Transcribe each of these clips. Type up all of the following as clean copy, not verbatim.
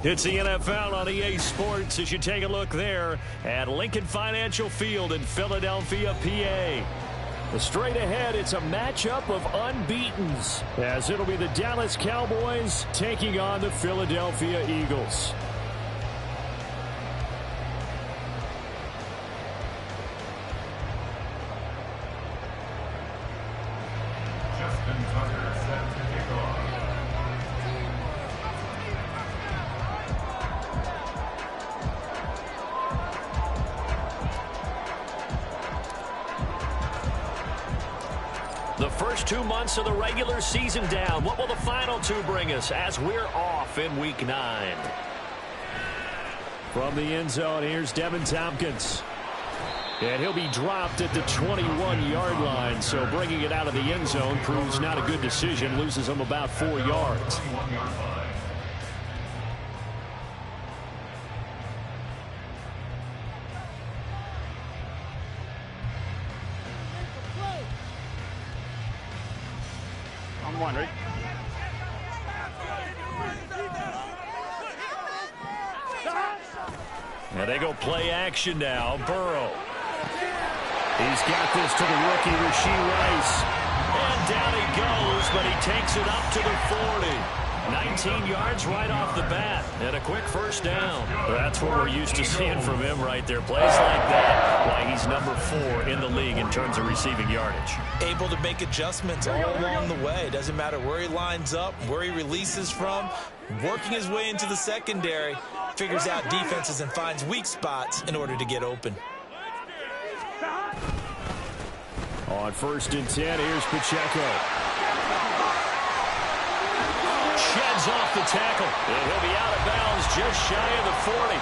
It's the NFL on EA Sports as you take a look there at Lincoln Financial Field in Philadelphia, PA. Straight ahead, it's a matchup of unbeatens as it'll be the Dallas Cowboys taking on the Philadelphia Eagles. The first 2 months of the regular season down. What will the final two bring us as we're off in Week 9? From the end zone, here's Devin Tompkins. And he'll be dropped at the 21-yard line, so bringing it out of the end zone proves not a good decision. Loses him about 4 yards. I'm wondering. And they go play action now. Burrow. He's got this to the rookie, Rashee Rice. And down he goes, but he takes it up to the 40. 19 yards right off the bat. And a quick first down. That's what we're used to seeing from him right there. Plays like that, why he's number 4 in the league in terms of receiving yardage. Able to make adjustments all along the way. Doesn't matter where he lines up, where he releases from. Working his way into the secondary. Figures out defenses and finds weak spots in order to get open. On 1st and 10, here's Pacheco. Sheds off the tackle. And he'll be out of bounds just shy of the 40.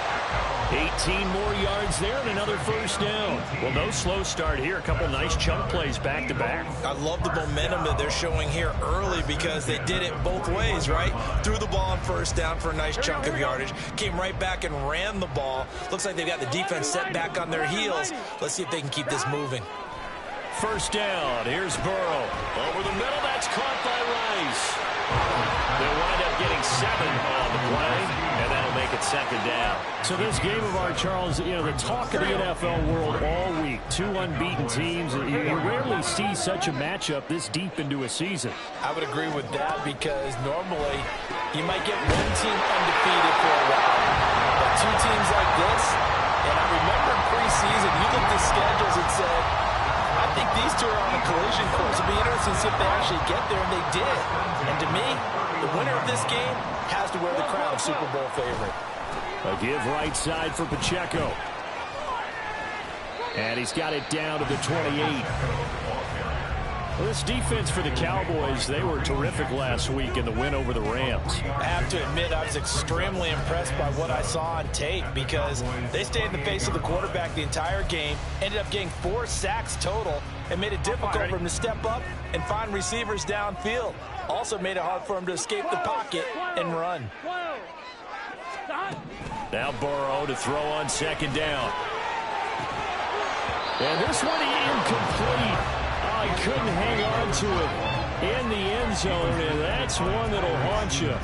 18 more yards there and another first down. Well, no slow start here. A couple nice chunk plays back-to-back. I love the momentum that they're showing here early because they did it both ways, right? Threw the ball on first down for a nice chunk of yardage. Came right back and ran the ball. Looks like they've got the defense set back on their heels. Let's see if they can keep this moving. First down. Here's Burrow. Over the middle. That's caught by Rice. They'll wind up getting 7 on the play, and that'll make it 2nd down. So this game of ours, Charles, you know, the talk of the NFL world all week. 2 unbeaten teams. You rarely see such a matchup this deep into a season. I would agree with that because normally you might get one team undefeated for a while. But 2 teams like this, and I remember in preseason, you looked at schedules and said, I think these 2 are on a collision course. It'll be interesting to see if they actually get there, and they did. And to me, the winner of this game has to wear the crown of Super Bowl favorite. A give right side for Pacheco. And he's got it down to the 28. Well, this defense for the Cowboys, they were terrific last week in the win over the Rams. I have to admit, I was extremely impressed by what I saw on tape because they stayed in the face of the quarterback the entire game, ended up getting 4 sacks total, and made it difficult for him to step up and find receivers downfield. Also made it hard for him to escape the pocket and run. Now Burrow to throw on 2nd down. And this one incomplete. Oh, he couldn't hang on to it in the end zone, and that's one that'll haunt you.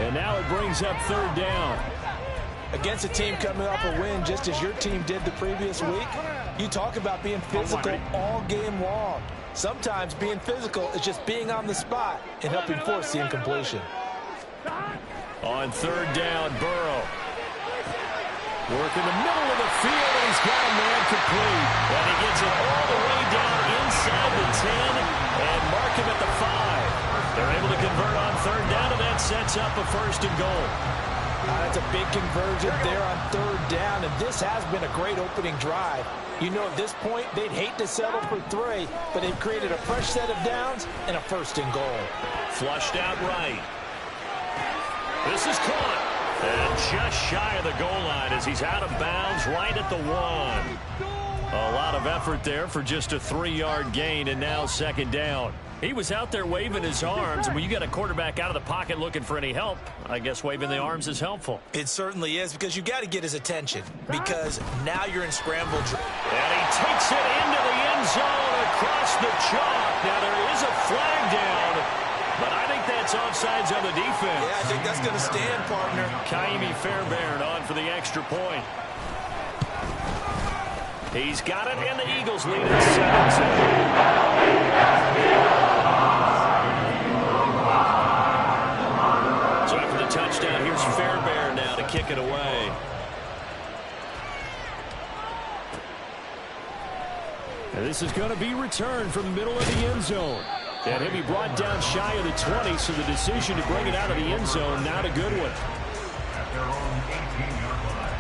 And now it brings up 3rd down. Against a team coming off a win just as your team did the previous week, you talk about being physical all game long. Sometimes being physical is just being on the spot and helping force the incompletion. On 3rd down, Burrow. Working the middle of the field, and he's got a man complete. And he gets it all the way down inside the 10 and mark him at the 5. They're able to convert on 3rd down, and that sets up a 1st and goal. That's a big conversion there on 3rd down, and this has been a great opening drive. You know, at this point, they'd hate to settle for 3, but they've created a fresh set of downs and a 1st and goal. Flushed out right. This is caught. And just shy of the goal line as he's out of bounds right at the 1. A lot of effort there for just a 3-yard gain, and now 2nd down. He was out there waving his arms, and when you got a quarterback out of the pocket looking for any help, I guess waving the arms is helpful. It certainly is, because you got to get his attention, because now you're in scramble. And he takes it into the end zone across the chalk. Now there is a flag down, but I think that's it's offsides on the defense. Yeah, I think that's going to stand, partner. Kaimi Fairbairn on for the extra point. He's got it, and the Eagles lead at 7-7. So after the touchdown, here's Fairbairn now to kick it away. And this is going to be returned from the middle of the end zone. And he'll be brought down shy of the 20, so the decision to bring it out of the end zone, not a good one. At their own 18-yard line.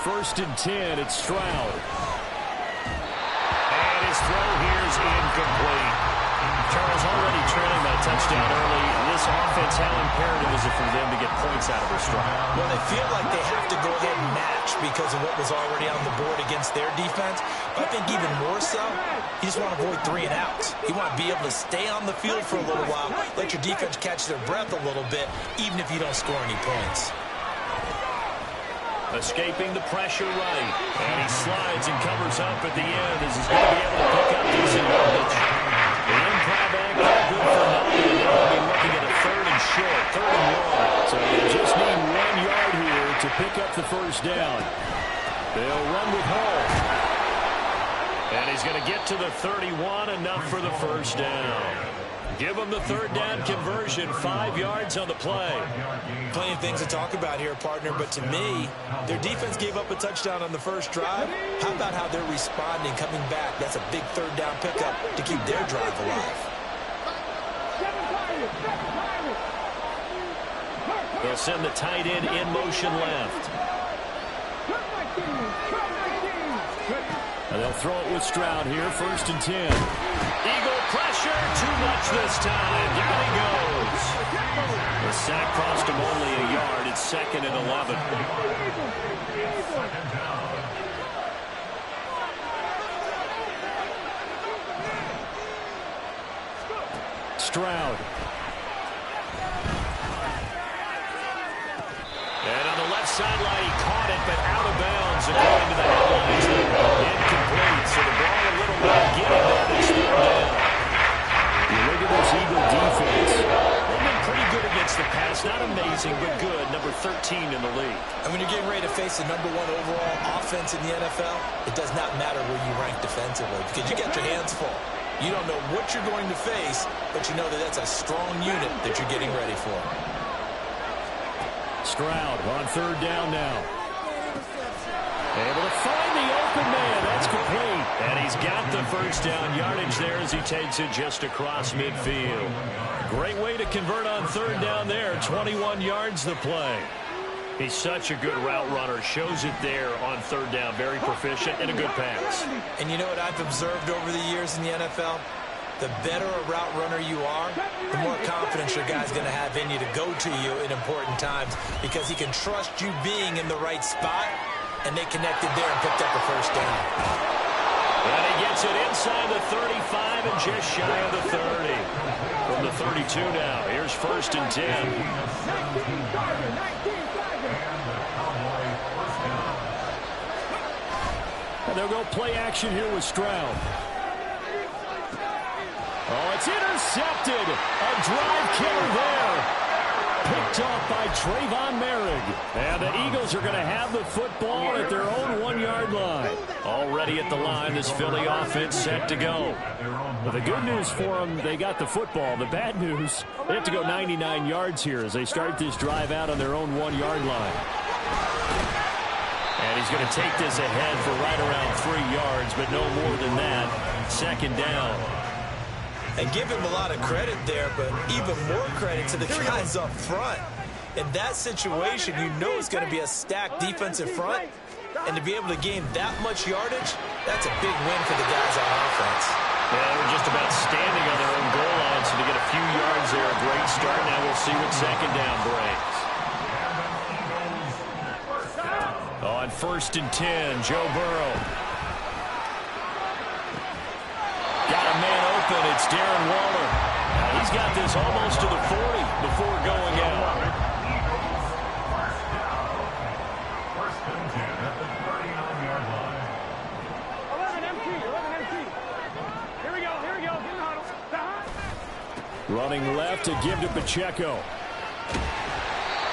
First and 10, it's Stroud. And his throw here is incomplete. Charles already trailing by a touchdown early. This offense, how imperative is it for them to get points out of their stride? Well, they feel like they have to go ahead and match because of what was already on the board against their defense. But I think even more so, you just want to avoid 3 and outs. You want to be able to stay on the field for a little while, let your defense catch their breath a little bit, even if you don't score any points. Escaping the pressure right. And he slides and covers up at the end as he's going to be able to pick up decent yardage. The improv act not good for nothing. They'll be looking at a 3rd and short, 3rd and 1. So they just need 1 yard here to pick up the first down. They'll run with Hall. And he's going to get to the 31, enough for the first down. Give them the 3rd down conversion, 5 yards on the play. Plenty of things to talk about here, partner, but to me, their defense gave up a touchdown on the first drive. How about how they're responding, coming back? That's a big 3rd down pickup to keep their drive alive. They'll send the tight end in motion left. And they'll throw it with Stroud here, 1st and 10. Eagle pressure, too much this time. Down he goes. The sack cost him only a yard. It's 2nd and 11. Stroud. And on the left sideline, he caught it, but out of bounds according to the headlines. Incomplete, so the ball a little bit getting there. It's 3rd down. You look at this Eagle defense. They've been pretty good against the pass. Not amazing, but good. Number 13 in the league. And when you're getting ready to face the #1 overall offense in the NFL, it does not matter where you rank defensively because you got your hands full. You don't know what you're going to face, but you know that that's a strong unit that you're getting ready for. Stroud on 3rd down now. Able to find the open man. That's complete. And he's got the first down yardage there as he takes it just across midfield. Great way to convert on 3rd down there. 21 yards the play. He's such a good route runner. Shows it there on 3rd down. Very proficient and a good pass. And you know what I've observed over the years in the NFL? The better a route runner you are, the more confidence your guy's going to have in you to go to you in important times because he can trust you being in the right spot, and they connected there and picked up the first down. And he gets it inside the 35 and just shy of the 30. From the 32 now, here's 1st and 10. And they'll go play action here with Stroud. Oh, it's intercepted. A drive killer there. Picked off by Trayvon Merrick. And the Eagles are going to have the football at their own 1-yard line. Already at the line, this Philly offense set to go. But the good news for them, they got the football. The bad news, they have to go 99 yards here as they start this drive out on their own 1-yard line. And he's going to take this ahead for right around 3 yards, but no more than that. 2nd down. And give him a lot of credit there, but even more credit to the guys up front. In that situation, you know it's going to be a stacked defensive front. And to be able to gain that much yardage, that's a big win for the guys on offense. Yeah, they're just about standing on their own goal line, so to get a few yards there, a great start. Now we'll see what 2nd down brings. On 1st and 10, Joe Burrow. Got a man open. It's Darren Waller. Now He's got this almost to the 40 before going out. First and 10 at the 39-yard line. 11 MT. Here we go. Get in the huddle. Running left to give to Pacheco.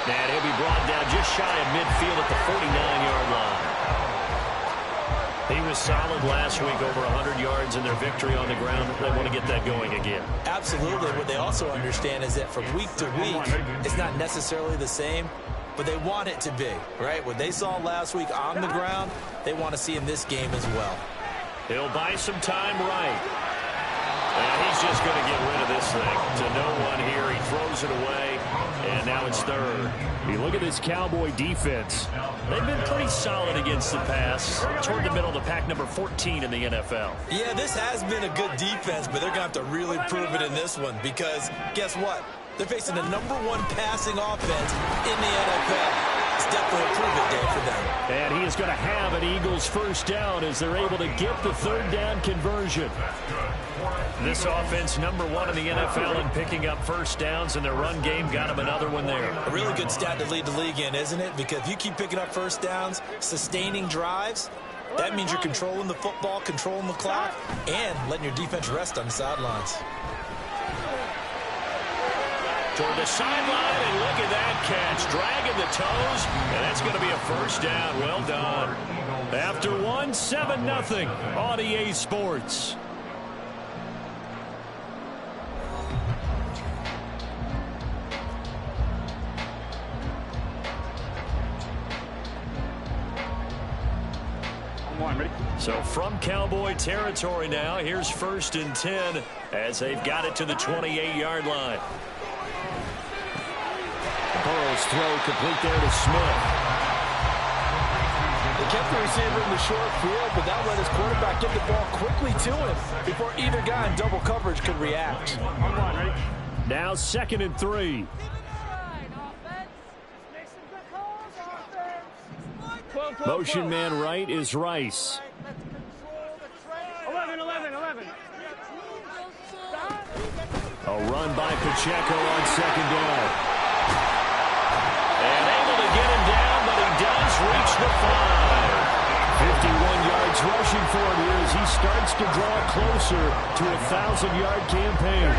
And he'll be brought down just shy of midfield at the 49-yard line. He was solid last week, over 100 yards in their victory on the ground. They want to get that going again. Absolutely. What they also understand is that from week to week, it's not necessarily the same, but they want it to be, right? What they saw last week on the ground, they want to see in this game as well. He'll buy some time right. And he's just going to get rid of this thing to no one here. He throws it away, and now it's third. You look at this Cowboy defense. They've been pretty solid against the pass. Toward the middle of the pack, number 14 in the NFL. Yeah, this has been a good defense, but they're going to have to really prove it in this one because guess what? They're facing the #1 passing offense in the NFL. It's definitely a prove-it day for them. And he is going to have an Eagles first down as they're able to get the third down conversion. This offense, #1 in the NFL in picking up first downs, and their run game got him another one there. A really good stat to lead the league in, isn't it? Because if you keep picking up first downs, sustaining drives, that means you're controlling the football, controlling the clock, and letting your defense rest on the sidelines. Toward the sideline, and look at that catch. Dragging the toes, and that's going to be a first down. Well done. After one, 7-0 on EA Sports. So from Cowboy territory now, here's 1st and 10 as they've got it to the 28-yard line. Burrow's throw complete there to Smith. They kept the receiver in the short field, but that let his quarterback get the ball quickly to him before either guy in double coverage could react. Now 2nd and 3. Motion man right is Rice. 11. A run by Pacheco on 2nd down. And able to get him down, but he does reach the 5. 51 yards rushing for him here as he starts to draw closer to a 1,000-yard campaign.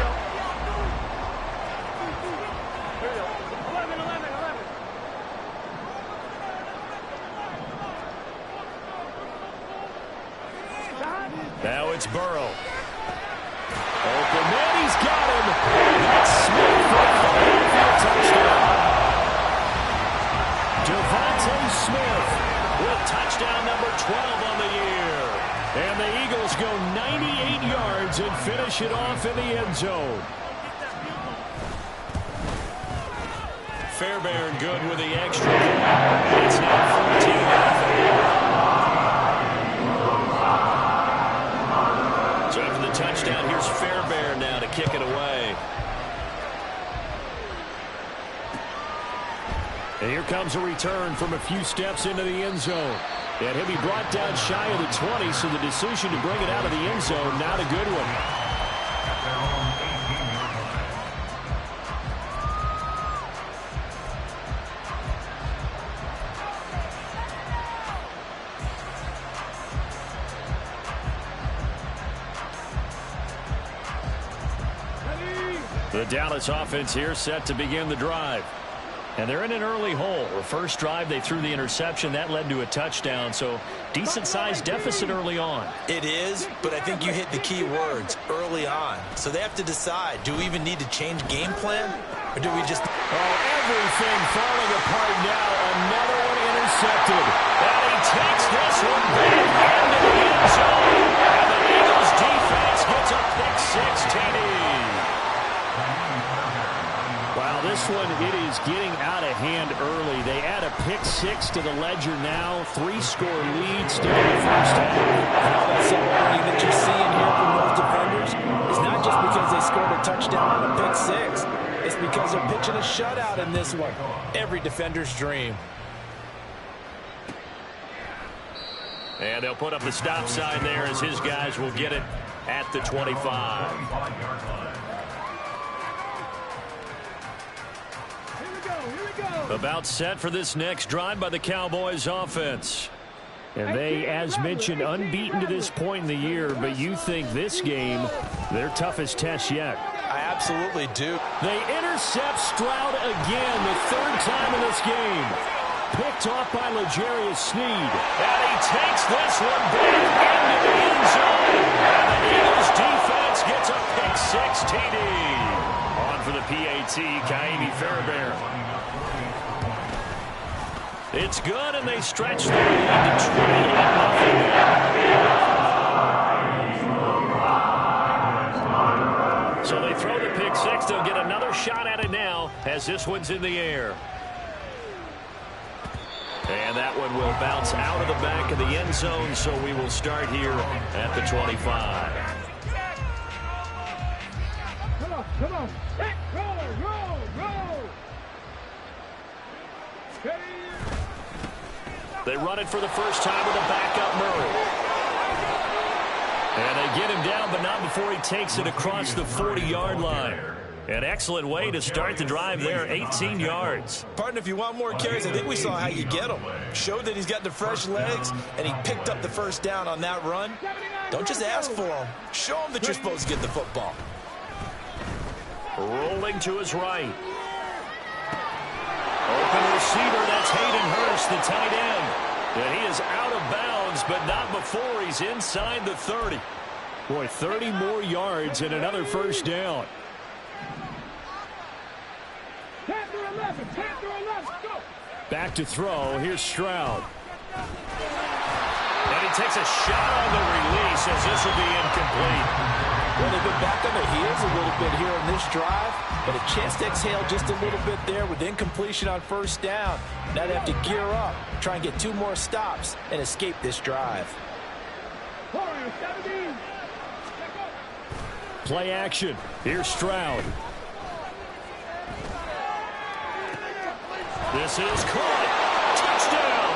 11. Now it's Burrow. Open man, he's got him. And that's Smith for a Philadelphia touchdown. Devontae Smith with touchdown number 12 on the year. And the Eagles go 98 yards and finish it off in the end zone. Fairbairn good with the extra point. It's now 14-0. So after the touchdown, here's Fairbairn now to kick it away. And here comes a return from a few steps into the end zone. And he'll be brought down shy of the 20, so the decision to bring it out of the end zone, not a good one. Their own 18-yard line. The Dallas offense here set to begin the drive. And they're in an early hole. The first drive, they threw the interception. That led to a touchdown, so decent-sized deficit early on. It is, but I think you hit the key words, early on. So they have to decide, do we even need to change game plan, or do we just... Oh, everything falling apart now. Another one intercepted. And he takes this one back into the end zone. And the Eagles defense gets a pick-6 TD. Wow, this one, it is getting out of hand early. They add a pick-6 to the ledger now. 3-score lead still in the first half. Now that celebrating that you're seeing here from those defenders is not just because they scored a touchdown on a pick-6. It's because they're pitching a shutout in this one. Every defender's dream. And they'll put up the stop sign there as his guys will get it at the 25. About set for this next drive by the Cowboys offense. And they, as mentioned, unbeaten to this point in the year, but you think this game, their toughest test yet. I absolutely do. They intercept Stroud again, the third time in this game. Picked off by L'Jarius Sneed. And he takes this one back into the end zone. And the Eagles defense gets a pick-6 TD. On for the PAT, Kaimi Fairbairn. It's good, and they stretch the lead to 21-0. So they throw the pick-6. They'll get another shot at it now as this one's in the air. And that one will bounce out of the back of the end zone, so we will start here at the 25. Come on. Hey, roll. Hey. They run it for the first time with a backup Murray. And they get him down, but not before he takes it across the 40-yard line. An excellent way to start the drive there, 18 yards. Partner, if you want more carries, I think we saw how you get him. Showed that he's got the fresh legs, and he picked up the first down on that run. Don't just ask for him. Show him that you're supposed to get the football. Rolling to his right. Open receiver, that's Hayden Hurst, the tight end. And he is out of bounds, but not before he's inside the 30. Boy, 30 more yards and another first down. 10 through 11, go. Back to throw, here's Stroud. And he takes a shot on the release as this will be incomplete. Well, they've been back on their heels a little bit here in this drive, but a chance to exhale just a little bit there with incompletion on first down. Now they have to gear up, try and get 2 more stops, and escape this drive. Play action. Here's Stroud. This is caught. Touchdown.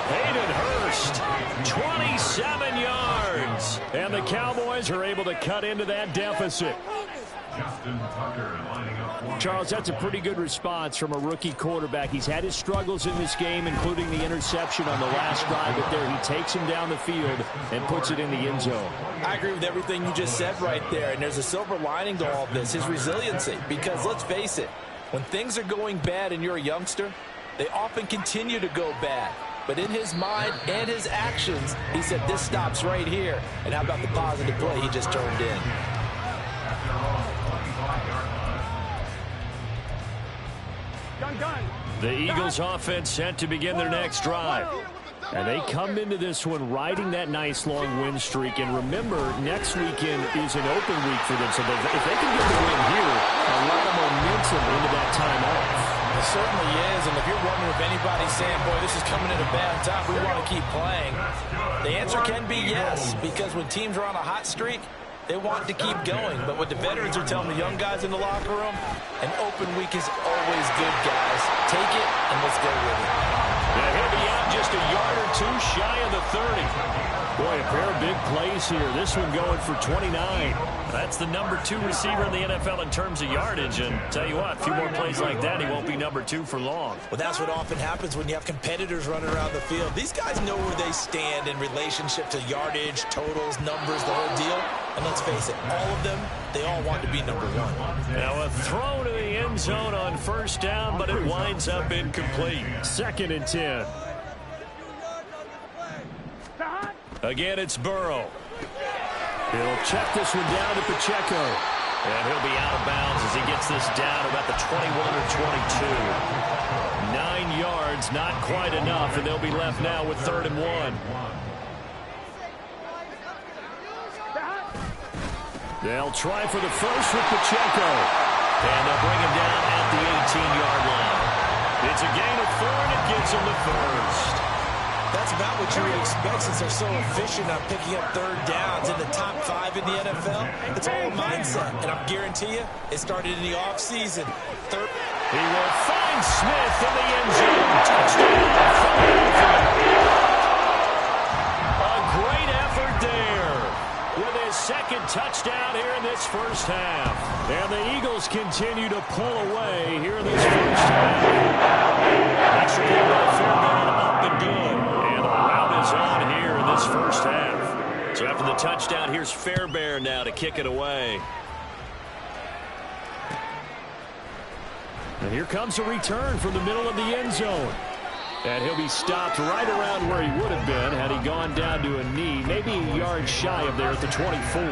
Hayden Hurst, 27 yards. And the Cowboys are able to cut into that deficit. Charles, that's a pretty good response from a rookie quarterback. He's had his struggles in this game, including the interception on the last drive, but there he takes him down the field and puts it in the end zone. I agree with everything you just said right there, and there's a silver lining to all of this, his resiliency. Because let's face it, when things are going bad and you're a youngster, they often continue to go bad. But in his mind and his actions, he said, this stops right here. And how about the positive play he just turned in? The Eagles offense set to begin their next drive. And they come into this one riding that nice long win streak. And remember, next weekend is an open week for them. So if they can get the win here, a lot of momentum into that time off. It certainly is. And if you're wondering if anybody's saying, boy, this is coming at a bad time, we want to keep playing, the answer can be yes. Because when teams are on a hot streak, they want to keep going. But what the veterans are telling the young guys in the locker room, an open week is always good, guys. Take it and let's go with it. And he'll be out just a yard or 2 shy of the 30. Boy, a pair of big plays here. This one going for 29. That's the number 2 receiver in the NFL in terms of yardage. And tell you what, a few more plays like that, he won't be number 2 for long. Well, that's what often happens when you have competitors running around the field. These guys know where they stand in relationship to yardage, totals, numbers, the whole deal. And let's face it, all of them, they all want to be number 1. Now a throw to the end zone on first down, but it winds up incomplete. 2nd and 10. Again, it's Burrow. He'll check this one down to Pacheco. And he'll be out of bounds as he gets this down about the 21 or 22. 9 yards, not quite enough, and they'll be left now with 3rd and 1. They'll try for the first with Pacheco. And they'll bring him down at the 18-yard line. It's a gain of 4, and it gets him the first. That's about what you would expect since they're so efficient on picking up 3rd downs in the top 5 in the NFL. It's all a mindset, and I guarantee you, it started in the offseason. He will find Smith in the end zone. Touchdown. A great effort there. With his 2nd touchdown here in this first half. And the Eagles continue to pull away here in this first half. Extra point by Fairbairn, up and good. And the rout is on here in this first half. So after the touchdown, here's Fairbairn now to kick it away. And here comes a return from the middle of the end zone. And he'll be stopped right around where he would have been had he gone down to a knee, maybe a yard shy of there at the 24.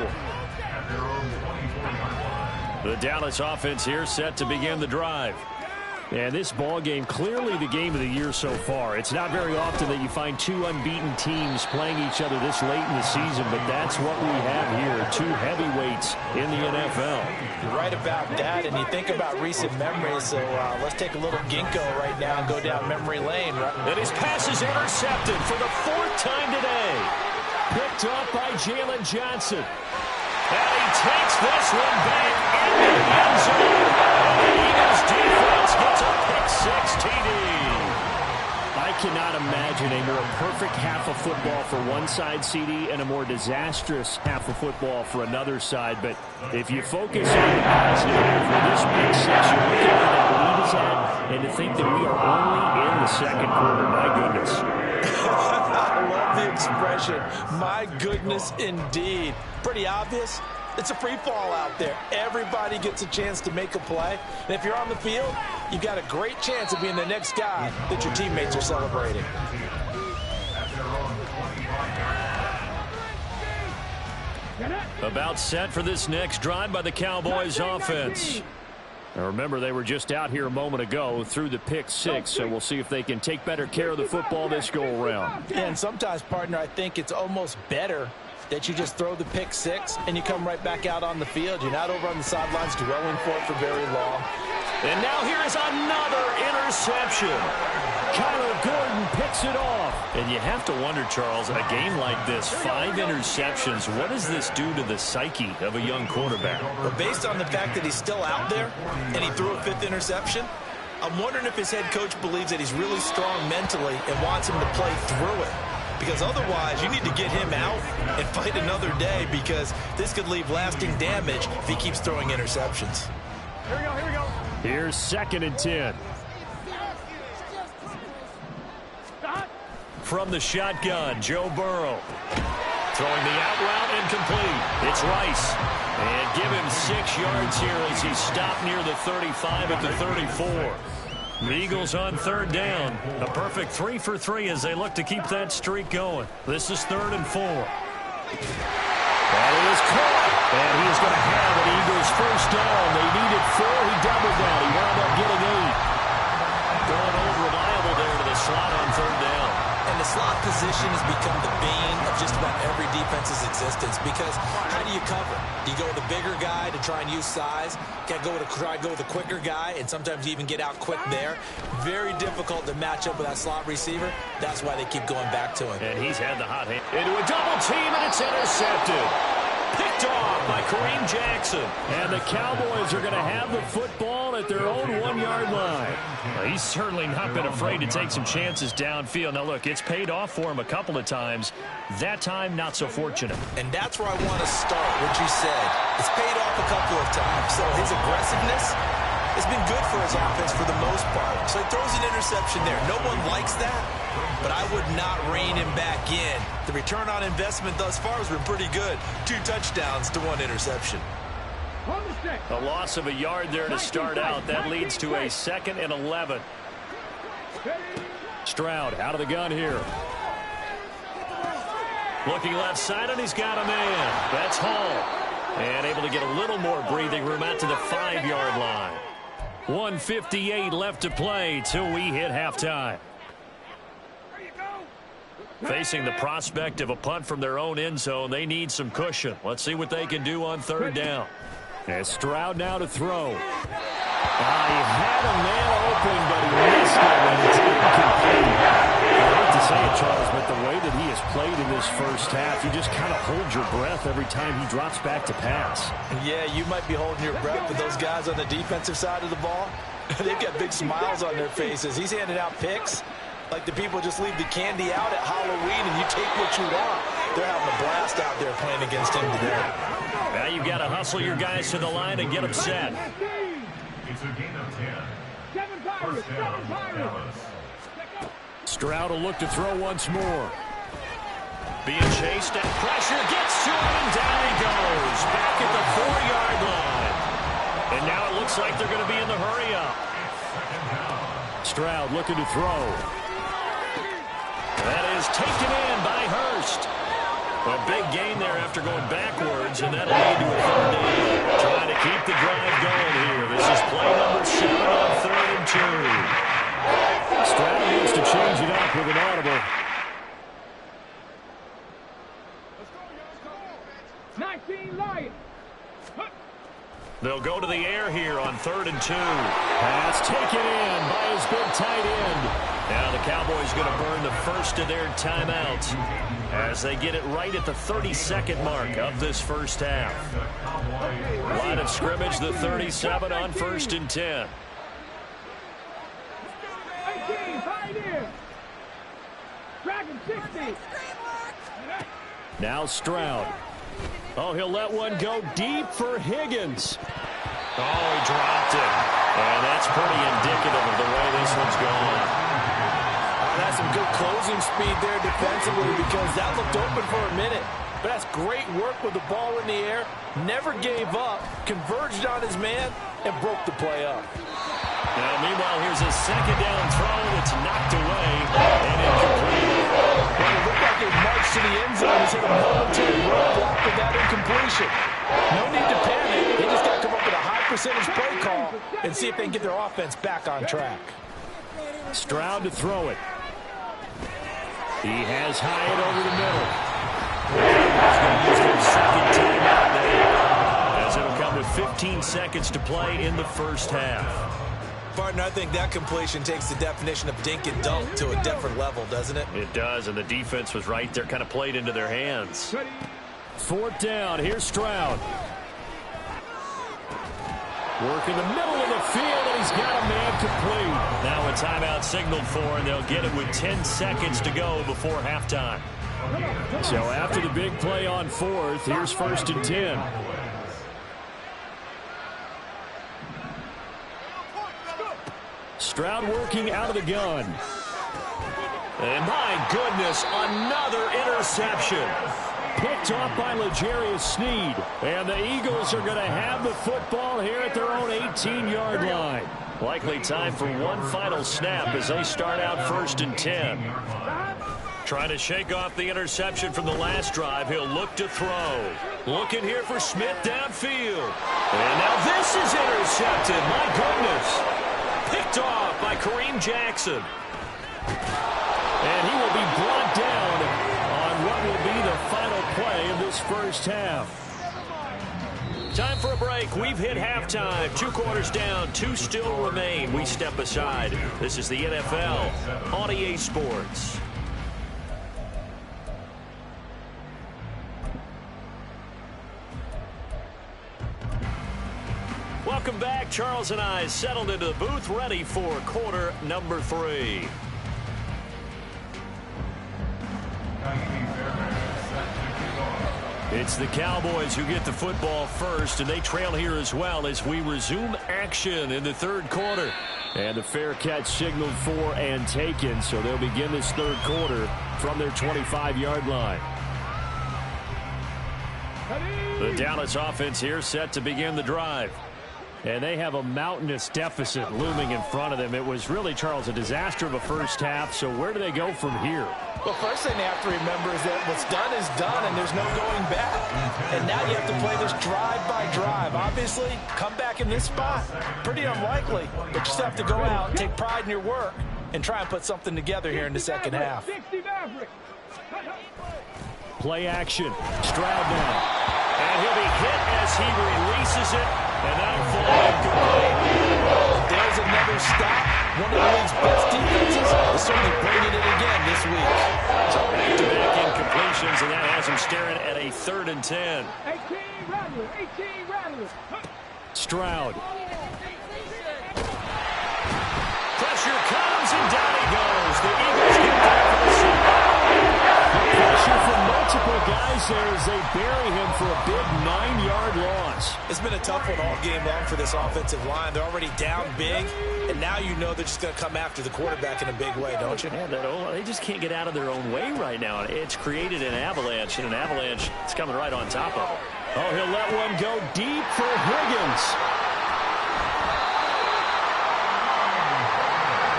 The Dallas offense here set to begin the drive. And this ball game, clearly the game of the year so far. It's not very often that you find two unbeaten teams playing each other this late in the season, but that's what we have here, two heavyweights in the NFL. You're right about that, and you think about recent memories, so let's take a little ginkgo right now and go down memory lane. Right? And his pass is intercepted for the fourth time today. Picked up by Jalen Johnson. And he takes this one back into the end zone. And the Eagles defense gets a pick-6 TD. I cannot imagine a more perfect half of football for one side, CD, and a more disastrous half of football for another side. But if you focus on the positive for this pick-6, you're looking at where that lead is at, and to think that we are only in the second quarter. My goodness. I love the expression. My goodness, indeed. Pretty obvious. It's a free fall out there. Everybody gets a chance to make a play. And if you're on the field, you've got a great chance of being the next guy that your teammates are celebrating. About set for this next drive by the Cowboys offense. Now remember, they were just out here a moment ago through the pick-6, so we'll see if they can take better care of the football this go-around. And sometimes, partner, I think it's almost better that you just throw the pick-6 and you come right back out on the field. You're not over on the sidelines dwelling for it for very long. And now here is another interception. Kyler Gordon picks it off. And you have to wonder, Charles, a game like this, 5 interceptions, what does this do to the psyche of a young quarterback? Well, based on the fact that he's still out there and he threw a 5th interception, I'm wondering if his head coach believes that he's really strong mentally and wants him to play through it. Because otherwise, you need to get him out and fight another day, because this could leave lasting damage if he keeps throwing interceptions. Here we go, here we go. Here's 2nd and 10. From the shotgun, Joe Burrow. Throwing the out route incomplete. It's Rice. And give him 6 yards here as he's stopped near the 35 at the 34. The Eagles on 3rd down. A perfect 3 for 3 as they look to keep that streak going. This is 3rd and 4. That is caught. And he's going to have an Eagles first down. They needed 4. He doubled that. He wound up getting 8. Going old reliable there to the slot on 3rd down. And the slot position has become the bane of just about every defense's existence, because how do you cover? Do you go with a bigger guy to try and use size? Try to go with a quicker guy, and sometimes you even get out quick there. Very difficult to match up with that slot receiver. That's why they keep going back to him. And he's had the hot hand. Into a double team, and it's intercepted. Picked off by Kareem Jackson. And the Cowboys are going to have the football at their own 1-yard line. Well, he's certainly not been afraid to take some chances downfield. Now, look, it's paid off for him a couple of times. That time, not so fortunate. And that's where I want to start, what you said. It's paid off a couple of times. So his aggressiveness has been good for his offense for the most part. So he throws an interception there. No one likes that, but I would not rein him back in. The return on investment thus far has been pretty good. 2 touchdowns to 1 interception. A loss of a yard there to start out. That leads to a 2nd and 11. Stroud out of the gun here. Looking left side, and he's got a man. That's Hall. And able to get a little more breathing room out to the 5-yard line. 1:58 left to play till we hit halftime. Facing the prospect of a punt from their own end zone, they need some cushion. Let's see what they can do on 3rd down. And Stroud now to throw. He had a man open, but he missed it, and it's incomplete. I hate to say it, Charles, but the way that he has played in this first half, you just kind of hold your breath every time he drops back to pass. Yeah, you might be holding your breath, but those guys on the defensive side of the ball, they've got big smiles on their faces. He's handing out picks like the people just leave the candy out at Halloween and you take what you want. They're having a blast out there playing against him today. Now you've got to hustle your guys to the line and get them set. It's a gain of 10. First down, Dallas. Stroud will look to throw once more. Being chased and pressure gets to him, and down he goes. Back at the 4-yard line. And now it looks like they're going to be in the hurry-up. Stroud looking to throw. That is taken in by Hurst. A big gain there after going backwards, and that'll lead to a 3rd down. Trying to keep the drive going here. This is play number 7 on 3rd and 2. Stroud wants to change it up with an audible. 19 Lions. They'll go to the air here on 3rd and 2. Pass taken in by his big tight end. Now the Cowboys going to burn the first of their timeouts as they get it right at the 32nd mark of this first half. Line of scrimmage, the 37 on 1st and 10. 18, right in. Dragon 60. Now Stroud. Oh, he'll let one go deep for Higgins. Oh, he dropped it. And that's pretty indicative of the way this one's going. That's some good closing speed there defensively because that looked open for a minute. But that's great work with the ball in the air. Never gave up, converged on his man, and broke the play up. Now, meanwhile, here's a 2nd down throw that's knocked away and incomplete. Well, it looked like it marched to the end zone. He's hit a momentary roadblock with that incompletion. No need to panic. They just got to come up with a high percentage play call and see if they can get their offense back on track. Stroud to throw it. He has Hyatt over the middle. He's going to use their 2nd timeout there, as it'll come with 15 seconds to play in the first half. Partner, I think that completion takes the definition of dink and dunk to a different level, doesn't it? It does, and the defense was right there, kind of played into their hands. 4th down. Here's Stroud. Work in the middle of the field, and he's got a man complete. Now a timeout signaled for, and they'll get it with 10 seconds to go before halftime. So after the big play on 4th, here's 1st and 10. Stroud working out of the gun. And my goodness, another interception. Picked off by L'Jarius Sneed. And the Eagles are going to have the football here at their own 18-yard line. Likely time for one final snap as they start out 1st and 10. Trying to shake off the interception from the last drive. He'll look to throw. Looking here for Smith downfield. And now this is intercepted. My goodness. Picked off by Kareem Jackson. And he will be brought down on what will be the final play of this first half. Time for a break. We've hit halftime. 2 quarters down. 2 still remain. We step aside. This is the NFL on EA Sports. Welcome back. Charles and I settled into the booth, ready for quarter number 3. It's the Cowboys who get the football first, and they trail here as well as we resume action in the 3rd quarter. And the fair catch signaled for and taken, so they'll begin this 3rd quarter from their 25-yard line. The Dallas offense here set to begin the drive. And they have a mountainous deficit looming in front of them. It was really, Charles, a disaster of a first half. So where do they go from here? Well, first thing they have to remember is that what's done is done, and there's no going back. And now you have to play this drive by drive. Obviously, come back in this spot, pretty unlikely. But you just have to go out, take pride in your work, and try and put something together here in the second half. Play action. Stroud now. And he'll be hit as he releases it, and that'll fall incomplete. There's another stop. One of the league's best defenses is certainly bringing it again this week. So back-to-back incompletions, and that has him staring at a 3rd and 10. 18 Rattlers, 18 Rattlers. Stroud. Pressure comes, and down he goes. The Eagles get back for the sack. Pressure from physical guys there as they bury him for a big 9-yard loss. It's been a tough one all game long for this offensive line. They're already down big, and now you know they're just going to come after the quarterback in a big way, don't you? Yeah, they just can't get out of their own way right now. It's created an avalanche, and an avalanche is coming right on top of them. Oh, he'll let one go deep for Higgins.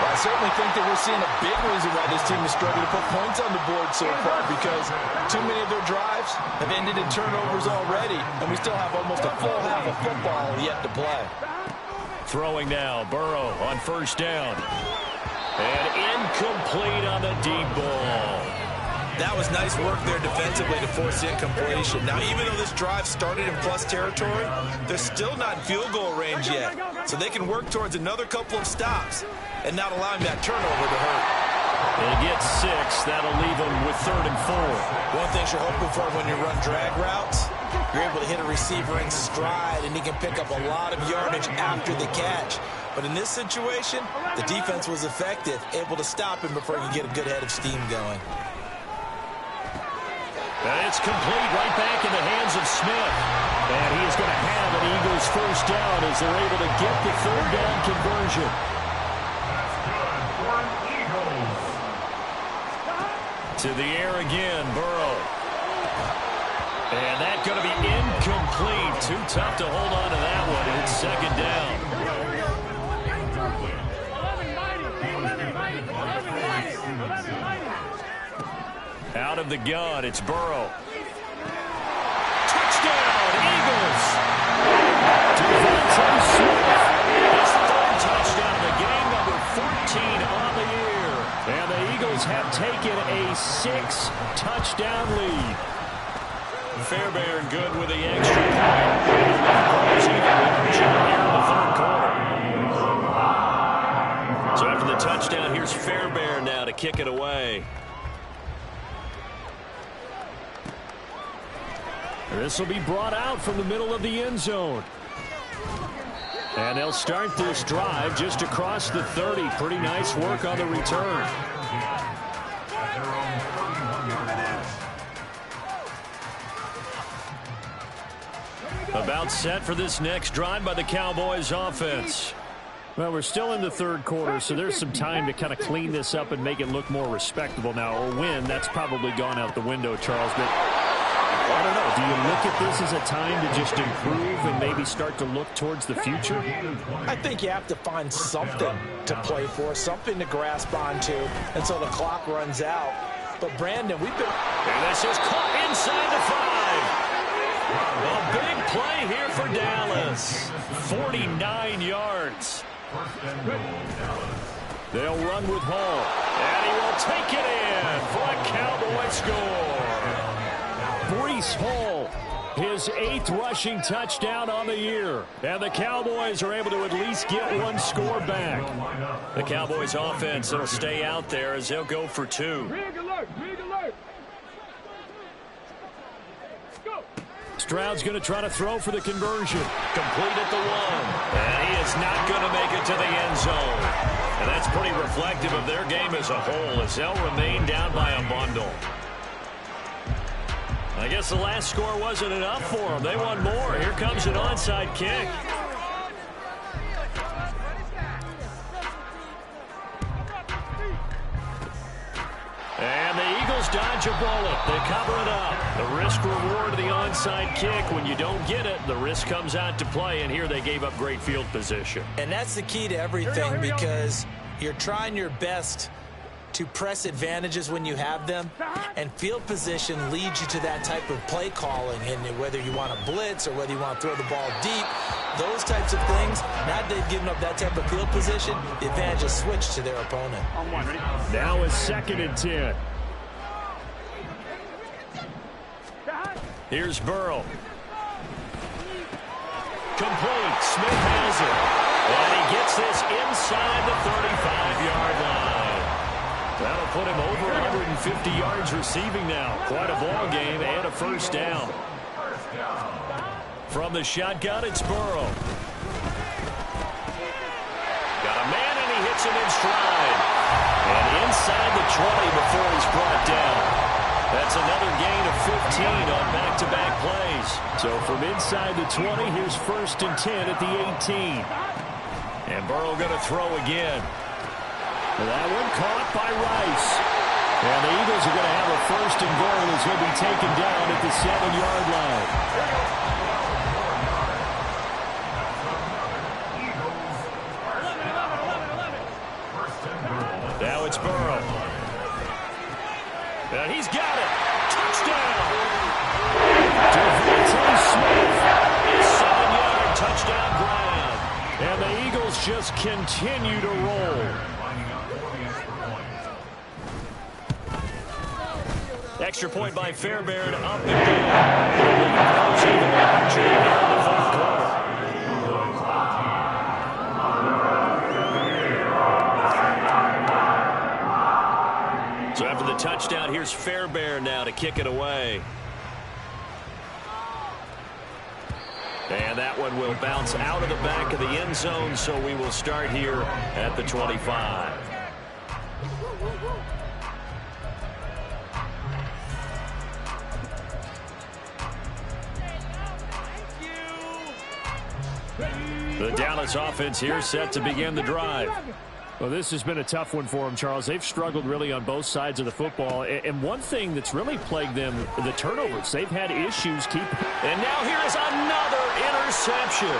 I certainly think that we're seeing a big reason why this team is struggling to put points on the board so far, because too many of their drives have ended in turnovers already, and we still have almost a full half of football yet to play. Throwing now, Burrow on first down. And incomplete on the deep ball. That was nice work there defensively to force the incompletion. Now, even though this drive started in plus territory, they're still not in field goal range yet. So they can work towards another couple of stops and not allowing that turnover to hurt. They get 6. That'll leave them with 3rd and 4. One thing you're hoping for when you run drag routes, you're able to hit a receiver in stride, and he can pick up a lot of yardage after the catch. But in this situation, the defense was effective, able to stop him before he could get a good head of steam going. And it's complete right back in the hands of Smith. And he is going to have an Eagles first down as they're able to get the 3rd down conversion. To the air again, Burrow. And that's going to be incomplete. Too tough to hold on to that one. It's 2nd down. Out of the gun, it's Burrow. Touchdown, Eagles! Devontae Smith, his 3rd touchdown of the game, number 14 on the year. And the Eagles have taken a 6-touchdown lead. Fairbairn good with the extra point. Here in the 3rd quarter. So after the touchdown, here's Fairbairn now to kick it away. This will be brought out from the middle of the end zone. And they'll start this drive just across the 30. Pretty nice work on the return. About set for this next drive by the Cowboys offense. Well, we're still in the 3rd quarter, so there's some time to kind of clean this up and make it look more respectable now. A win, that's probably gone out the window, Charles. But I don't know. Do you look at this as a time to just improve and maybe start to look towards the future? I think you have to find something to play for, something to grasp onto until the clock runs out. But, Brandon, we've been... And this is caught inside the 5. A big play here for Dallas. 49 yards. They'll run with Hall. And he will take it in for a Cowboy score. Breece Hall, his 8th rushing touchdown on the year. And the Cowboys are able to at least get one score back. The Cowboys offense will stay out there as they'll go for 2. Rig alert, rig alert. Go. Stroud's going to try to throw for the conversion. Complete at the 1. And he is not going to make it to the end zone. And that's pretty reflective of their game as a whole as they'll remain down by a bundle. I guess the last score wasn't enough for them. They want more. Here comes an onside kick. And the Eagles dodge a bullet. They cover it up. The risk reward of the onside kick. When you don't get it, the risk comes out to play, and here they gave up great field position. And that's the key to everything, because you're trying your best to press advantages when you have them, and field position leads you to that type of play calling. And whether you want to blitz or whether you want to throw the ball deep, those types of things, now that they've given up that type of field position, the advantage is switched to their opponent. Now it's 2nd and 10. Here's Burrow. Complete. Smith has it. And he gets this inside the 35-yard line. That'll put him over 150 yards receiving now. Quite a ball game and a first down. From the shotgun, it's Burrow. Got a man, and he hits him in stride. And inside the 20 before he's brought down. That's another gain of 15 on back-to-back plays. So from inside the 20, here's 1st and 10 at the 18. And Burrow going to throw again. That one caught by Rice. And the Eagles are going to have a 1st and goal as he'll be taken down at the 7-yard line. Now it's Burrow. And he's got it. Touchdown. DeVonta Smith. 7-yard touchdown grab. And the Eagles just continue to roll. Extra point by Fairbairn, up and down. Even larger in the 4th quarter. So after the touchdown, here's Fairbairn now to kick it away. And that one will bounce out of the back of the end zone, so we will start here at the 25. The Dallas offense here set to begin the drive. Well, this has been a tough one for them, Charles. They've struggled really on both sides of the football. And one thing that's really plagued them, the turnovers. They've had issues And now here is another interception.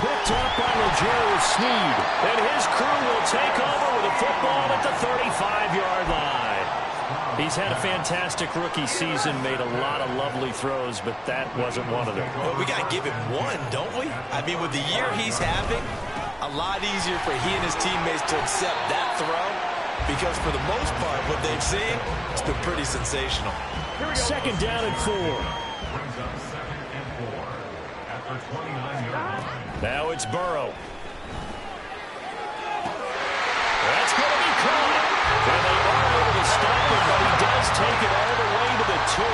Picked up by L'Jarius Sneed. And his crew will take over with a football at the 35-yard line. He's had a fantastic rookie season, made a lot of lovely throws, but that wasn't one of them. Well, we got to give him one, don't we? I mean, with the year he's having, a lot easier for he and his teammates to accept that throw because for the most part, what they've seen, it's been pretty sensational. 2nd down and 4. Now it's Burrow. That's going to be caught. And they are able to stop him, but he does take it all the way to the 2.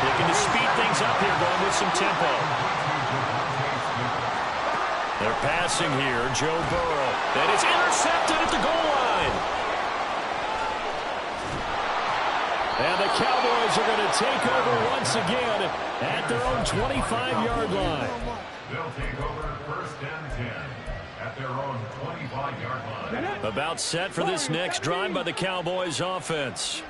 Looking to speed things up here, going with some tempo. They're passing here, Joe Burrow. And it's intercepted at the goal line. And the Cowboys are going to take over once again at their own 25-yard line. They'll take over 1st and 10 at their own 25-yard line. About set for this next drive by the Cowboys offense.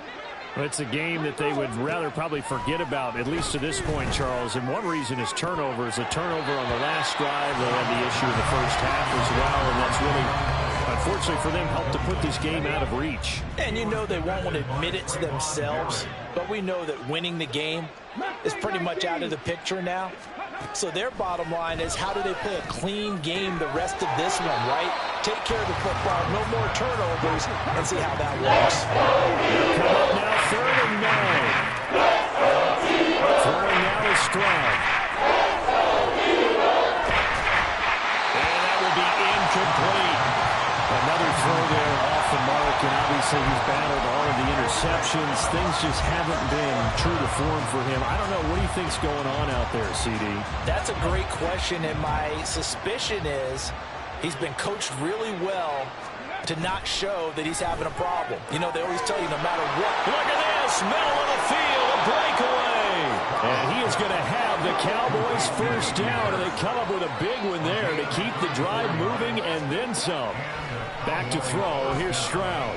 Well, it's a game that they would rather probably forget about, at least to this point, Charles. And one reason is turnovers. A turnover on the last drive. They had the issue in the first half as well, and that's really, unfortunately for them, helped to put this game out of reach. And you know they won't admit it to themselves, but we know that winning the game is pretty much out of the picture now. So their bottom line is, how do they play a clean game the rest of this one, right? Take care of the football, no more turnovers, and see how that works. Come up now, 3rd and 9. Throwing now is Stroud. And that will be incomplete. Another throw there off the mark, and obviously he's battled all of the interceptions. Things just haven't been true to form for him. I don't know. What do you think's going on out there, CD? That's a great question, and my suspicion is he's been coached really well to not show that he's having a problem. You know, they always tell you no matter what. Look at this, middle of the field, a breakaway. And he is going to have the Cowboys 1st down, and they come up with a big one there to keep the drive moving and then some. Back to throw. Here's Stroud.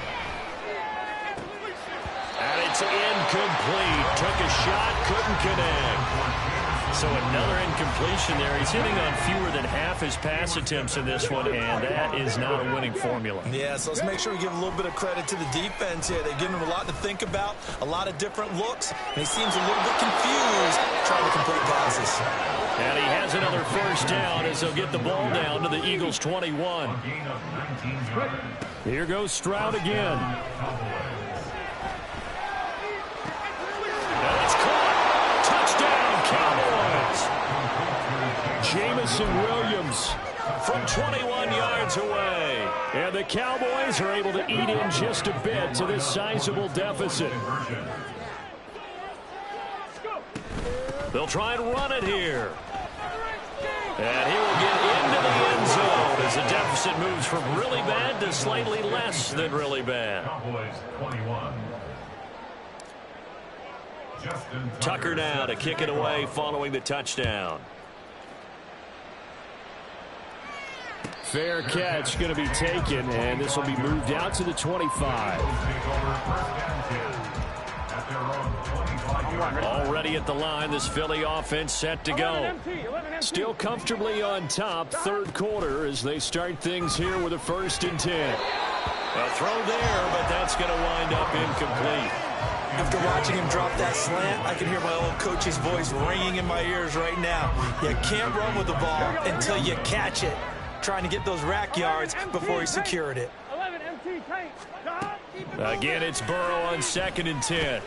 And it's incomplete. Took a shot, couldn't connect. So another incompletion there. He's hitting on fewer than half his pass attempts in this one, and that is not a winning formula. Yeah, so let's make sure we give a little bit of credit to the defense here. They've given him a lot to think about, a lot of different looks, and he seems a little bit confused trying to complete passes. And he has another 1st down as they'll get the ball down to the Eagles' 21. Here goes Stroud again. And it's caught. Touchdown, Cowboys. Jamison Williams from 21 yards away. And the Cowboys are able to eat in just a bit to this sizable deficit. They'll try and run it here. And he will get into the end zone as the deficit moves from really bad to slightly less than really bad. Cowboys 21. Tucker now to kick it away following the touchdown. Fair catch going to be taken, and this will be moved out to the 25. Already at the line, this Philly offense set to go. Still comfortably on top, third quarter, as they start things here with a 1st and 10. A throw there, but that's going to wind up incomplete. After watching him drop that slant, I can hear my old coach's voice ringing in my ears right now. You can't run with the ball until you catch it. Trying to get those rack yards before he secured it. Again, it's Burrow on 2nd and 10.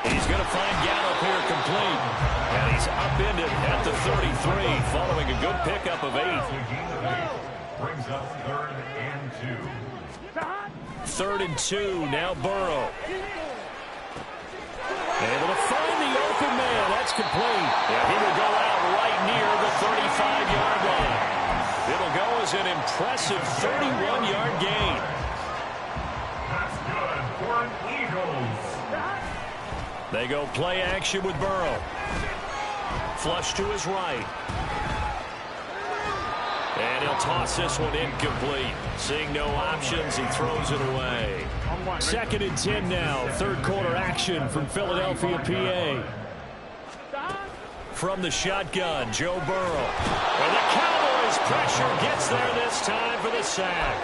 He's going to find Gallup here complete. And he's upended at the 33 following a good pickup of 8. Brings up 3rd and 2. 3rd and 2, now Burrow. Able to find the open man. That's complete. Yeah, he will go out right near the 35-yard line. It'll go as an impressive 31-yard gain. That's good for an Eagles. They go play action with Burrow. Flush to his right. And he'll toss this one incomplete. Seeing no options, he throws it away. 2nd and 10 now. Third quarter action from Philadelphia, PA. From the shotgun, Joe Burrow. And the Cowboys pressure gets there this time for the sack.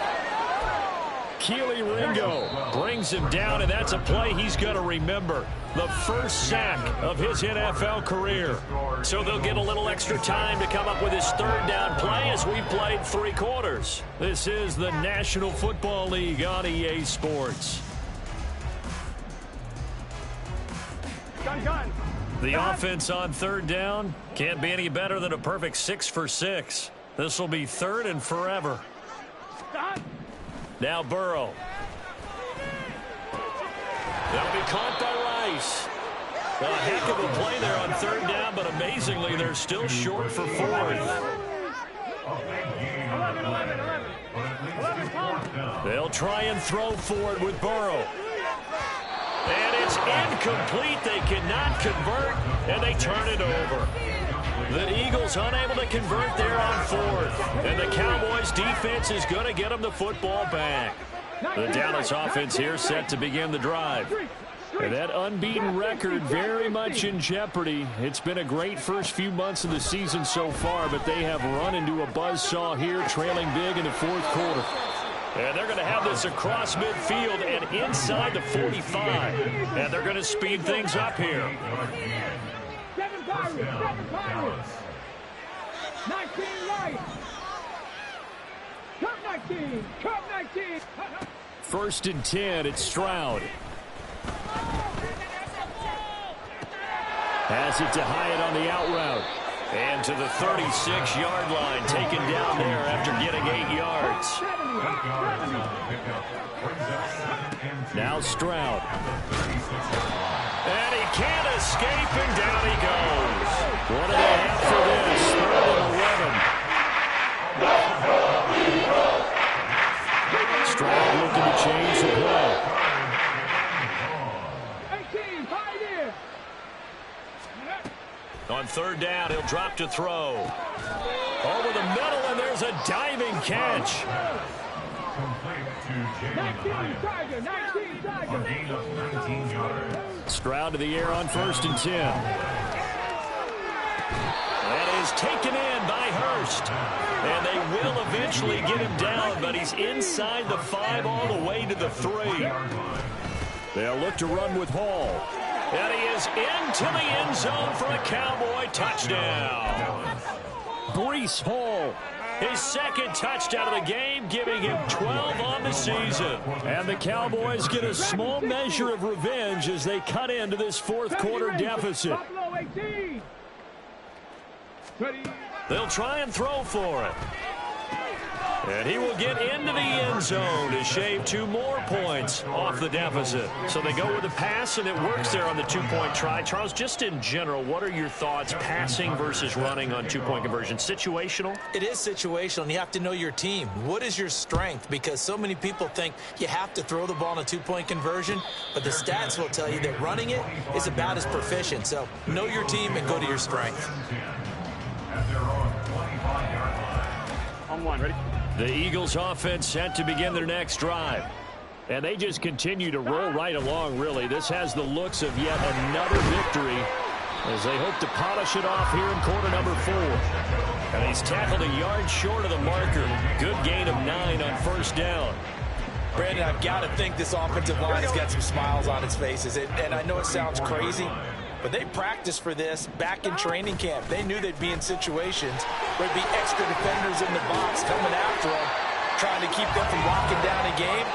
Keely Ringo brings him down, and that's a play he's going to remember. The first sack of his NFL career. So they'll get a little extra time to come up with his 3rd down play as we played 3 quarters. This is the National Football League on EA Sports. The offense on 3rd down can't be any better than a perfect 6 for 6. This will be 3rd and forever. Now Burrow. That'll be caught by Rice. A heck of a play there on 3rd down, but amazingly, they're still short for 4th. They'll try and throw for it with Burrow. And it's incomplete. They cannot convert, and they turn it over. The Eagles unable to convert there on 4th. And the Cowboys defense is going to get them the football back. The Dallas offense here set to begin the drive. And that unbeaten record very much in jeopardy. It's been a great first few months of the season so far, but they have run into a buzzsaw here, trailing big in the 4th quarter. And they're going to have this across midfield and inside the 45. And they're going to speed things up here. 7 Pirates. 19 right. Cup 19. Cup 19. 1st and 10, it's Stroud. Has it to Hyatt on the out route. And to the 36-yard line, taken down there after getting 8 yards. Now Stroud. And he can't escape, and down he goes. What do they have for this? 3rd and 11. Stroud looking to change the play. 18, 5 in. On 3rd down, he'll drop to throw. Over the middle, and there's a diving catch. 19 Tiger. 19 Tiger. A gain of 19 yards. Stroud to the air on 1st and 10. That is taken in by Hurst. And they will eventually get him down, but he's inside the 5 all the way to the 3. They'll look to run with Hall. And he is into the end zone for a Cowboy touchdown. Breece Hall, his 2nd touchdown of the game, giving him 12 on the season. And the Cowboys get a small measure of revenge as they cut into this 4th quarter deficit. They'll try and throw for it. And he will get into the end zone to shave 2 more points off the deficit. So they go with a pass, and it works there on the 2-point try. Charles, just in general, what are your thoughts passing versus running on 2-point conversion? Situational? It is situational, and you have to know your team. What is your strength? Because so many people think you have to throw the ball in a 2-point conversion, but the stats will tell you that running it is about as proficient. So know your team and go to your strength. On one, ready? The Eagles offense set to begin their next drive. And they just continue to roll right along, really. This has the looks of yet another victory as they hope to polish it off here in quarter number 4. And he's tackled a yard short of the marker. Good gain of 9 on first down. Brandon, I've got to think this offensive line has got some smiles on its faces. And I know it sounds crazy, but they practiced for this back in training camp. They knew they'd be in situations where there'd be extra defenders in the box coming after them, trying to keep them from locking down a game.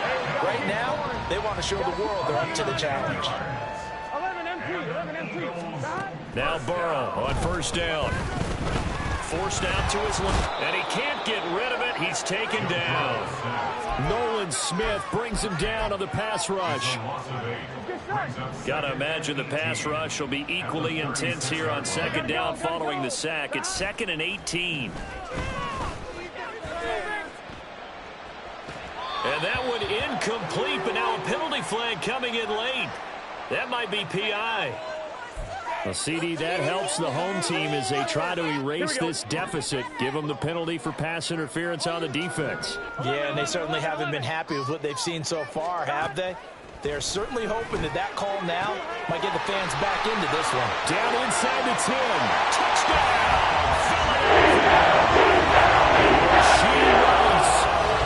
Right now, they want to show the world they're up to the challenge. 11 empty. Now Burrow on first down. Forced out to his left, and he can't get rid of it. He's taken down. Nolan Smith brings him down on the pass rush. Got to imagine the pass rush will be equally intense here on second down following the sack. It's 2nd and 18. And that one incomplete, but now a penalty flag coming in late. That might be PI. Well, CD, that helps the home team as they try to erase this deficit. Give them the penalty for pass interference on the defense. Yeah, and they certainly haven't been happy with what they've seen so far, have they? They're certainly hoping that that call now might get the fans back into this one. Down inside the 10. Touchdown! Philadelphia!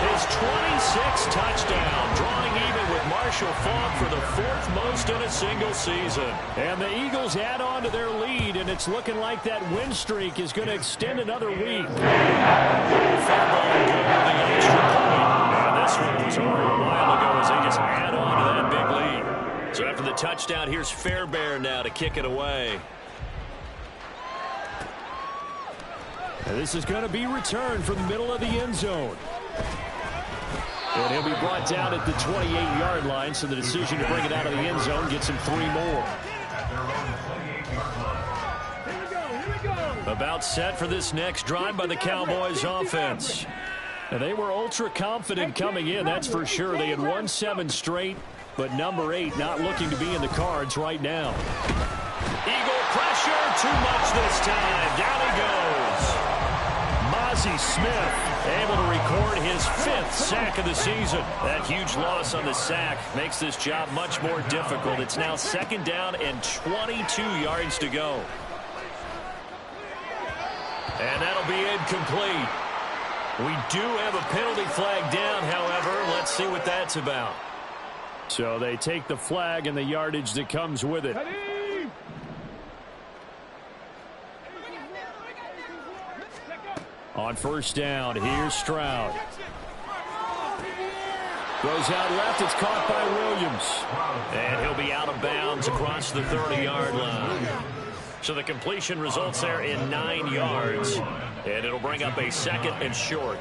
His 26th touchdown, drawing even with Marshall Faulk for the 4th most in a single season. And the Eagles add on to their lead, and it's looking like that win streak is going to extend another week. And this one was over a while ago as they just add on to that big lead. So after the touchdown, here's Fairbairn now to kick it away. And this is going to be returned from the middle of the end zone. And he'll be brought down at the 28-yard line, so the decision to bring it out of the end zone gets him 3 more. About set for this next drive by the Cowboys offense. And they were ultra confident coming in, that's for sure. They had won 7 straight, but number 8 not looking to be in the cards right now. Eagle pressure, too much this time. Down he goes. Mozzie Smith able to record his 5th sack of the season. That huge loss on the sack makes this job much more difficult. It's now 2nd down and 22 yards to go. And that'll be incomplete. We do have a penalty flag down, however. Let's see what that's about. So they take the flag and the yardage that comes with it. On first down, here's Stroud. Goes out left, it's caught by Williams. And he'll be out of bounds across the 30-yard line. So the completion results there in 9 yards. And it'll bring up a 2nd and short.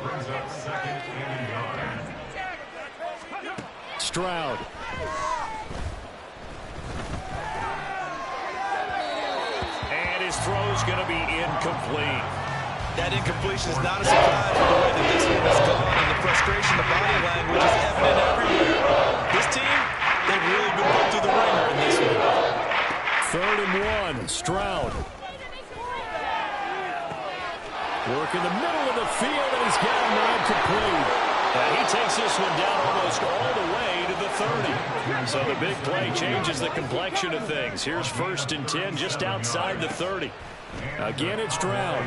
Stroud. And his throw's going to be incomplete. That incompletion is not a surprise with the way that this one has gone, and the frustration, the body language is evident everywhere. This team, they've really been put through the ringer in this one. 3rd and 1, Stroud. Working the middle of the field, and he's got him incomplete. And he takes this one down almost all the way to the 30. So the big play changes the complexion of things. Here's 1st and 10 just outside the 30. Again, it's Stroud.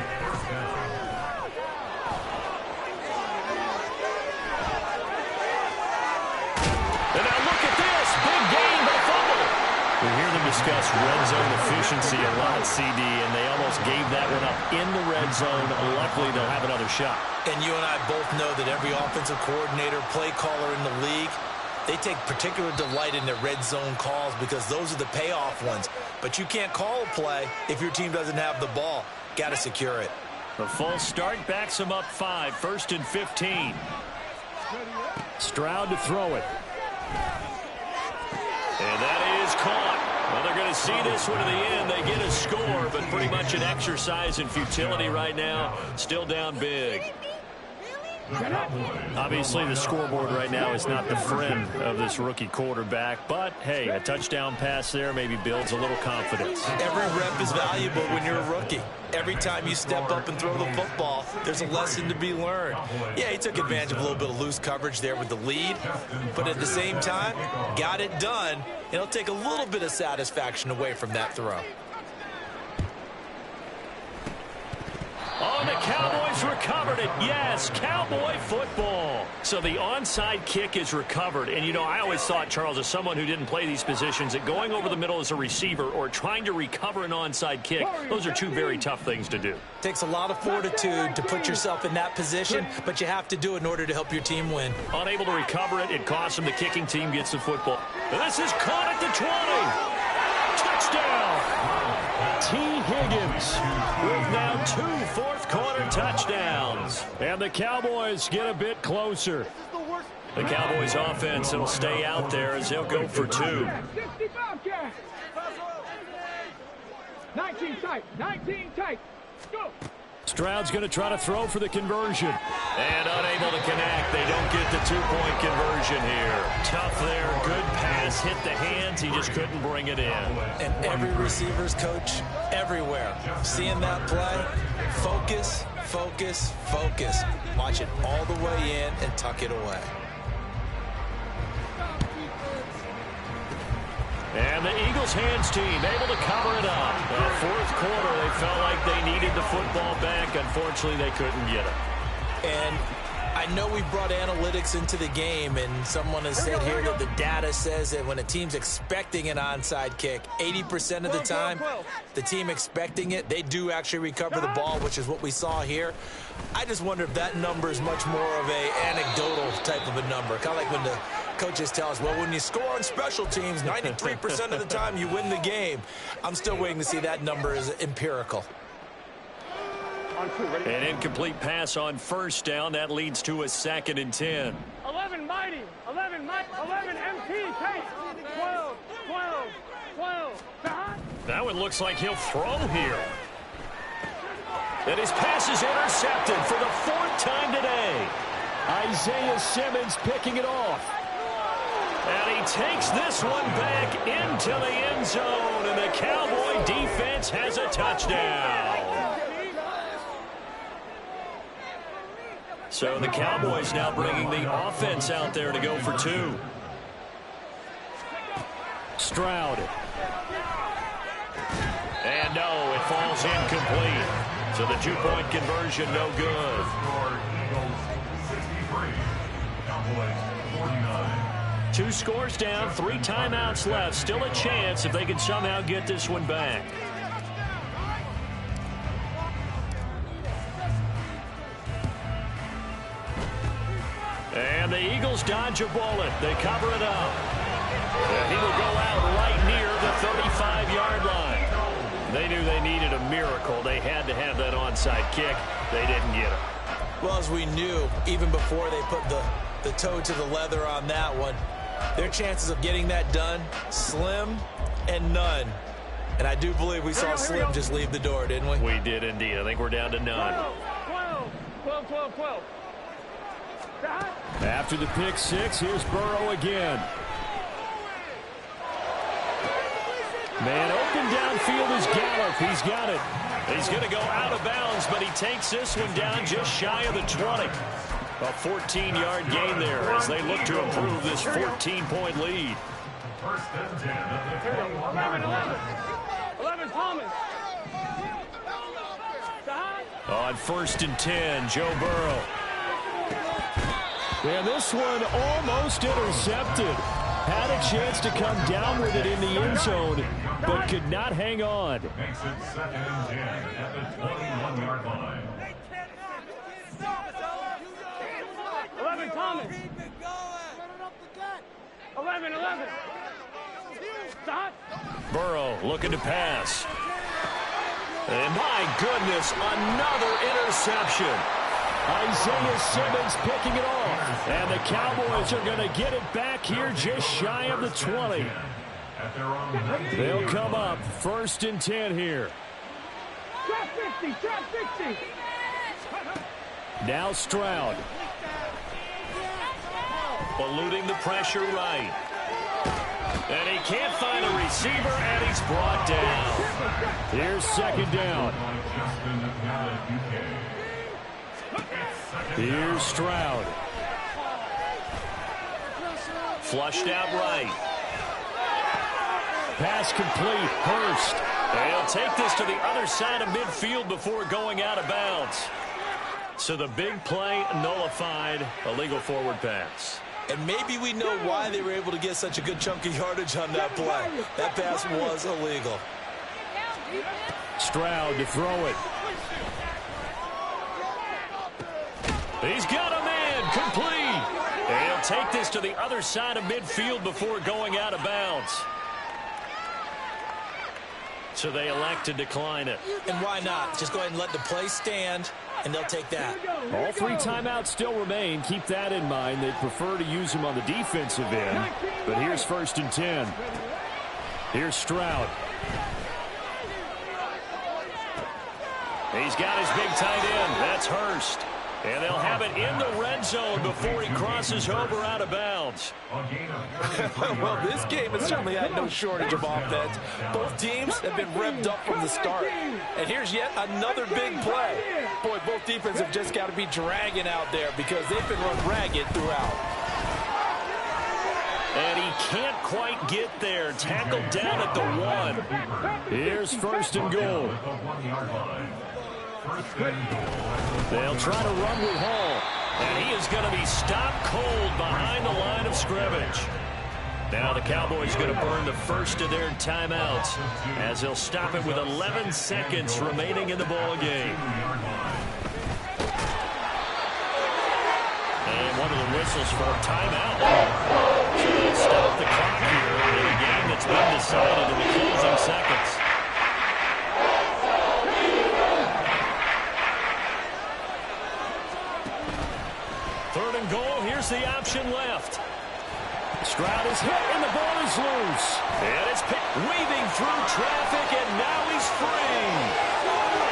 And now look at this. Big gain by fumble. We hear them discuss red zone efficiency a lot, CD, and they almost gave that one up in the red zone. Luckily, they'll have another shot. And you and I both know that every offensive coordinator, play caller in the league, they take particular delight in their red zone calls because those are the payoff ones. But you can't call a play if your team doesn't have the ball. Got to secure it. The full start backs him up 5, 1st and 15. Stroud to throw it. And that is caught. Well, they're going to see this one to the end. They get a score, but pretty much an exercise in futility right now. Still down big. Obviously, the scoreboard right now is not the friend of this rookie quarterback. But, hey, a touchdown pass there maybe builds a little confidence. Every rep is valuable when you're a rookie. Every time you step up and throw the football, there's a lesson to be learned. Yeah, he took advantage of a little bit of loose coverage there with the lead. But at the same time, got it done. It'll take a little bit of satisfaction away from that throw. Oh, the Cowboys recovered it. Yes, Cowboy football. So the onside kick is recovered. And, you know, I always thought, Charles, as someone who didn't play these positions, that going over the middle as a receiver or trying to recover an onside kick, those are two very tough things to do. Takes a lot of fortitude to put yourself in that position, but you have to do it in order to help your team win. Unable to recover it, it costs them. The kicking team gets the football. This is caught at the 20. Touchdown. T. Higgins with now 2 fourth-quarter touchdowns. And the Cowboys get a bit closer. The Cowboys offense will stay out there as they'll go for 2. 19 tight. 19 tight. Go. Stroud's going to try to throw for the conversion. And unable to connect. They don't get the 2-point conversion here. Tough there. Good pass. Hit the hands. He just couldn't bring it in. And every receiver's coach everywhere. Seeing that play, focus, focus, focus. Watch it all the way in and tuck it away. And the Eagles hands team able to cover it up. That fourth quarter, they felt like they needed the football back. Unfortunately, they couldn't get it. And I know we brought analytics into the game, and someone has said here that the data says that when a team's expecting an onside kick, 80% of the time, the team expecting it, they do actually recover the ball, which is what we saw here. I just wonder if that number is much more of a anecdotal type of a number. Kind of like when the coaches tell us, well, when you score on special teams, 93% of the time you win the game. I'm still waiting to see that number is empirical. An incomplete pass on first down. That leads to a 2nd and 10. 11 mighty. 11 mighty. 11 MT. Tight. 12. 12. 12. That one looks like he'll throw here. And his pass is intercepted for the 4th time today. Isaiah Simmons picking it off. And he takes this one back into the end zone. And the Cowboy defense has a touchdown. So the Cowboys now bringing the offense out there to go for 2. Stroud. And no, it falls incomplete. So the 2-point conversion no good. Eagles 63, Cowboys 49. 2 scores down, 3 timeouts left. Still a chance if they can somehow get this one back. And the Eagles dodge a bullet. They cover it up. And he will go out right near the 35-yard line. They knew they needed a miracle. They had to have that onside kick. They didn't get it. Well, as we knew, even before they put the toe to the leather on that one, their chances of getting that done, slim and none. And I do believe we saw Slim just leave the door, didn't we? We did indeed. I think we're down to none. 12. 12. 12. After the pick 6, here's Burrow again. Man open downfield is Gallup. He's got it. He's going to go out of bounds, but he takes this one down just shy of the 20. A 14-yard gain there as they look to improve this 14-point lead. First and 10 at the 21. 11 Thomas. On 1st and 10, Joe Burrow. And this one almost intercepted. Had a chance to come down with it in the end zone, but could not hang on. Makes it 2nd and 10 at the 21-yard line. 11 Thomas. 11. Burrow looking to pass. And my goodness, another interception. Isaiah Simmons picking it off. And the Cowboys are going to get it back here just shy of the 20. They'll come up 1st and 10 here. Trap 50, trap 50. Now Stroud. Eluding the pressure right. And he can't find a receiver, and he's brought down. Here's 2nd down. Here's Stroud. Flushed out right. Pass complete. Hurst. They'll take this to the other side of midfield before going out of bounds. So the big play nullified, illegal forward pass. And maybe we know why they were able to get such a good chunk of yardage on that play. That pass was illegal. Stroud to throw it. He's got a man, complete. And he'll take this to the other side of midfield before going out of bounds. So they elect to decline it. And why not? Just go ahead and let the play stand, and they'll take that. All 3 timeouts still remain. Keep that in mind. They'd prefer to use them on the defensive end. But here's 1st and 10. Here's Stroud. He's got his big tight end. That's Hurst. And they'll have it in the red zone before he crosses over out of bounds. Well, this game has certainly had no shortage of offense. Both teams have been revved up from the start. And here's yet another big play. Boy, both defenses have just got to be dragging out there because they've been run ragged throughout. And he can't quite get there. Tackled down at the 1. Here's 1st and goal. They'll try to run with Hall. And he is going to be stopped cold behind the line of scrimmage. Now the Cowboys going to burn the first of their timeouts as they'll stop it with 11 seconds remaining in the ball game. And one of the whistles for a timeout. So they'll stop the clock here in a game that's been decided in the closing seconds. The option left. Stroud is hit, and the ball is loose. And it's picked, weaving through traffic, and now he's free.